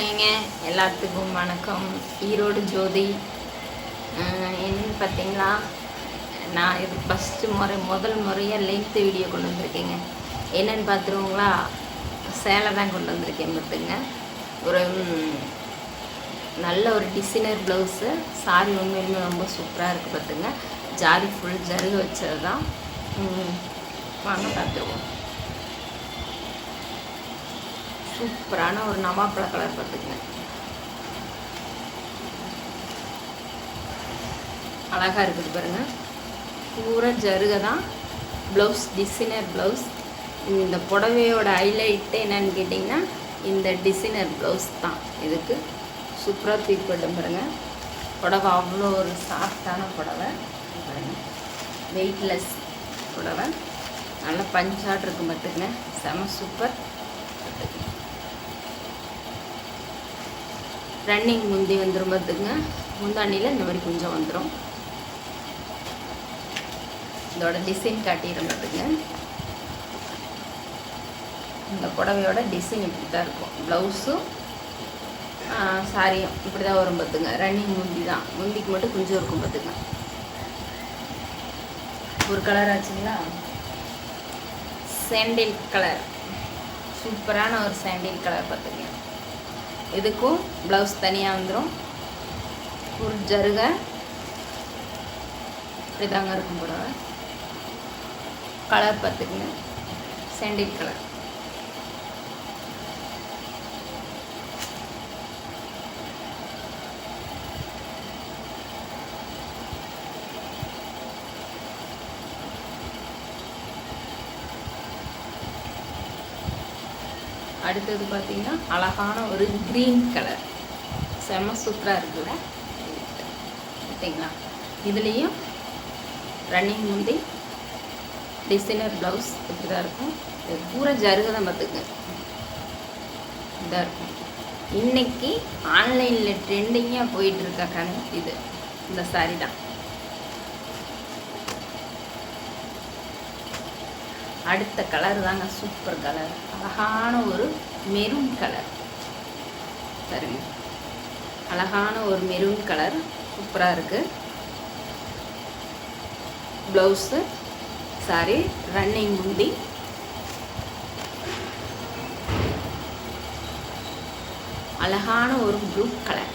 ஏங்க எல்லாத்துக்கும் வணக்கம். ஈரோடு ஜோதி. என்னன்னு பார்த்தீங்களா, நான் இது முதல் முறையாக லென்த் வீடியோ கொண்டு வந்திருக்கேங்க. என்னென்னு பார்த்துருவோங்களா, சேலை தான் கொண்டு வந்திருக்கேன். பார்த்துங்க, ஒரு நல்ல ஒரு டிசைனர் ப்ளவுஸு. சாரி உண்மையிலுமே ரொம்ப சூப்பராக இருக்குது. பார்த்துங்க, ஜாரி ஃபுல் ஜருகு வச்சது தான். வாங்க பார்த்துருவோம். சூப்பரான ஒரு நவாப்பழ கலர். பார்த்துக்குங்க, அழகாக இருக்குது பாருங்கள். பூரா ஜருகை தான். Blouse designer blouse. இந்த புடவையோட ஹைலைட்டு என்னன்னு கேட்டிங்கன்னா, இந்த டிசைனர் ப்ளவுஸ் தான். இதுக்கு சூப்பராக தூக்கி போட்டு பாருங்கள். புடவை அவ்வளோ ஒரு சாஃப்டான புடவை பாருங்கள். வெயிட்லெஸ் புடவை, நல்லா பஞ்சாட் இருக்கும். பார்த்துக்குங்க, செம சூப்பர். ரன்னிங் முந்தி வந்துடும். பார்த்துங்க, முந்தாண்டியில் இந்த மாதிரி கொஞ்சம் வந்துடும். இதோட டிசைன் காட்டிடும். பார்த்துங்க, இந்த புடவையோட டிசைன் இப்படி தான் இருக்கும். ப்ளவுஸும் சாரியும் இப்படி தான் வரும். பார்த்துங்க, ரன்னிங் முந்தி தான். முந்திக்கு மட்டும் கொஞ்சம் இருக்கும். பார்த்துங்க, ஒரு கலர் ஆச்சுங்களா, சாண்டில் கலர். சூப்பரான ஒரு சாண்டில் கலர். பார்த்துங்க, இதுக்கும் ப்ளவுஸ் தனியாக வந்துடும். ஒரு ஜருகை இதாங்க இருக்கும். புடவை கலர் பார்த்துக்குங்க, சாண்டில் கலர். அடுத்தது பார்த்தீங்கன்னா, அழகான ஒரு க்ரீன் கலர். செம்ம சூப்பராக இருக்குல்ல, பார்த்தீங்களா. இதுலேயும் ரன்னிங் முந்தி டிசைனர் ப்ளவுஸ் இப்படி தான் இருக்கும். இது பூரா ஜருகை தான். பார்த்துக்குங்க, இதாக இருக்கும். இன்றைக்கி ஆன்லைனில் ட்ரெண்டிங்காக போயிட்டுருக்க இது இந்த சாரி தான். அடுத்த கலர் தாங்க சூப்பர் கலர். அழகான ஒரு மெரூன் கலர். சரிங்க, அழகான ஒரு மெரூன் கலர் சூப்பராக இருக்குது. ப்ளவுஸு சாரி ரன்னிங் முந்தி. அழகான ஒரு blue colour,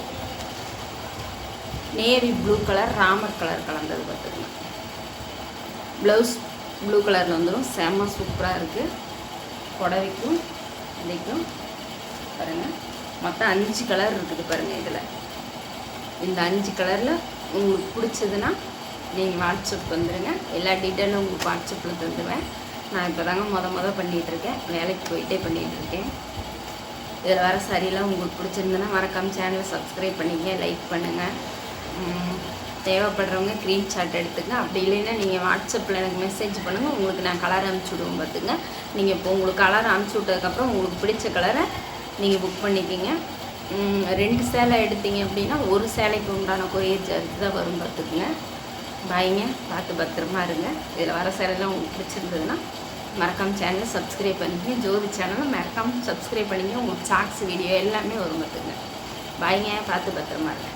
navy blue colour, Ramar colour கலந்தது. பார்த்துக்கலாம், ப்ளவுஸ் ப்ளூ கலரில் வந்துடும். செம்ம சூப்பராக இருக்குது. புடவைக்கும் இன்றைக்கும் பாருங்கள், மொத்தம் 5 கலர் இருக்குது பாருங்கள். இதில் இந்த 5 கலரில் உங்களுக்கு பிடிச்சதுன்னா நீங்கள் வாட்ஸ்அப் வந்துடுங்க. எல்லா டீட்டெயிலும் உங்களுக்கு வாட்ஸ்அப்பில் தந்துடுவேன். நான் இப்போ தாங்க பண்ணிகிட்ருக்கேன். வேலைக்கு போயிட்டே பண்ணிகிட்ருக்கேன். இதில் வர சாரியெல்லாம் உங்களுக்கு பிடிச்சிருந்ததுன்னா மறக்காமல் சேனலை சப்ஸ்கிரைப் பண்ணிங்க, லைக் பண்ணுங்கள். தேவைப்படுறவங்க ஸ்க்ரீன்ஷாட் எடுத்துங்க. அப்படி இல்லைன்னா நீங்கள் வாட்ஸ்அப்பில் எனக்கு மெசேஜ் பண்ணுங்கள். உங்களுக்கு நான் கலர் அனுப்பிச்சி விடுவோம். பார்த்துங்க, நீங்கள் இப்போ உங்களுக்கு கலர் அனுப்பிச்சி விட்டதுக்கப்புறம் உங்களுக்கு பிடிச்ச கலரை நீங்கள் புக் பண்ணிக்கிங்க. 2 சேலை எடுத்தீங்க அப்படின்னா ஒரு சேலைக்கு உண்டான கொரியர் சார்ஜ் தான் வரும். பார்த்துக்குங்க. பாய்ங்க, பார்த்து பத்திரமா இருங்க. இதில் வர சேலைலாம் உங்களுக்கு பிடிச்சிருந்ததுன்னா மறக்காமல் சேனலை சப்ஸ்கிரைப் பண்ணிங்க. ஜோதி சேனலை மறக்காமல் சப்ஸ்கிரைப் பண்ணிங்க. உங்களுக்கு சாக்ஸ் வீடியோ எல்லாமே வரும். பார்த்துங்க. பாய்ங்க, பார்த்து பத்திரமா இருங்க.